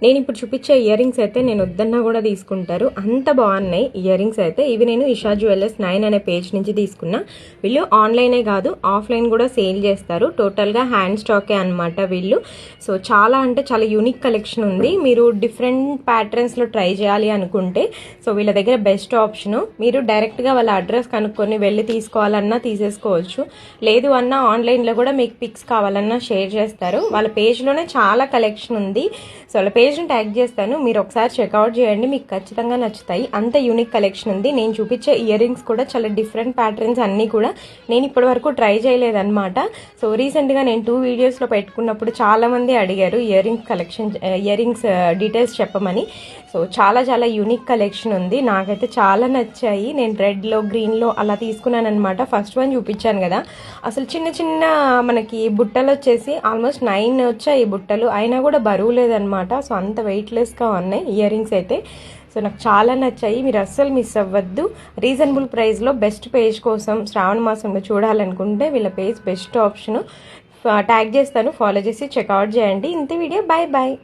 నేను ఇప్పుడు చూపించే ఇయర్ రింగ్స్ అయితే నేను వద్దన్నా కూడా తీసుకుంటారు, అంత బాగున్నాయి ఇయర్ రింగ్స్ అయితే. ఇవి నేను ఇషా జ్యువెలర్స్ 9 అనే పేజ్ నుంచి తీసుకున్నా. వీళ్ళు ఆన్లైనే కాదు ఆఫ్లైన్ కూడా సేల్ చేస్తారు. టోటల్గా హ్యాండ్ స్టాకే అనమాట వీళ్ళు. సో చాలా అంటే చాలా యూనిక్ కలెక్షన్ ఉంది. మీరు డిఫరెంట్ ప్యాటర్న్స్లో ట్రై చేయాలి అనుకుంటే సో వీళ్ళ దగ్గర బెస్ట్ ఆప్షను. మీరు డైరెక్ట్గా వాళ్ళ అడ్రస్ కనుక్కొని వెళ్ళి తీసుకోవాలన్నా తీసేసుకోవచ్చు, లేదు అన్నా ఆన్లైన్లో కూడా మీకు పిక్స్ కావాలన్నా షేర్ చేస్తారు. వాళ్ళ పేజ్లోనే చాలా కలెక్షన్ ఉంది. సో వాళ్ళ పేజ్ని ట్యాగ్ చేస్తాను, మీరు ఒకసారి చెక్అవుట్ చేయండి, మీకు ఖచ్చితంగా నచ్చుతాయి. అంత యూనిక్ కలెక్షన్ ఉంది. నేను చూపించే ఇయర్ రింగ్స్ కూడా చాలా డిఫరెంట్ ప్యాటర్న్స్ అన్నీ కూడా నేను ఇప్పటి వరకు ట్రై చేయలేదన్నమాట. సో రీసెంట్గా నేను 2 వీడియోస్లో పెట్టుకున్నప్పుడు చాలామంది అడిగారు ear rings collection, ear rings details చెప్పమని. సో చాలా చాలా యూనిక్ కలెక్షన్ ఉంది, నాకైతే చాలా నచ్చాయి. నేను రెడ్లో గ్రీన్లో అలా తీసుకున్నాను అనమాట. ఫస్ట్ వన్ చూపించాను కదా, అసలు చిన్న చిన్న మనకి బుట్టలు వచ్చేసి ఆల్మోస్ట్ 9 వచ్చాయి బుట్టలు, అయినా కూడా బరువు లేదనమాట. సో అంత వెయిట్లెస్గా ఉన్నాయి ఇయర్ రింగ్స్ అయితే. సో నాకు చాలా నచ్చాయి, మీరు అస్సలు మిస్ అవ్వద్దు. రీజనబుల్ ప్రైస్లో బెస్ట్ పేజ్ కోసం శ్రావణ మాసంలో చూడాలనుకుంటే వీళ్ళ పేజ్ బెస్ట్ ఆప్షను. ట్యాగ్ చేస్తాను, ఫాలో చేసి చెక్అవుట్ చేయండి. ఇంత వీడియో, బాయ్ బాయ్.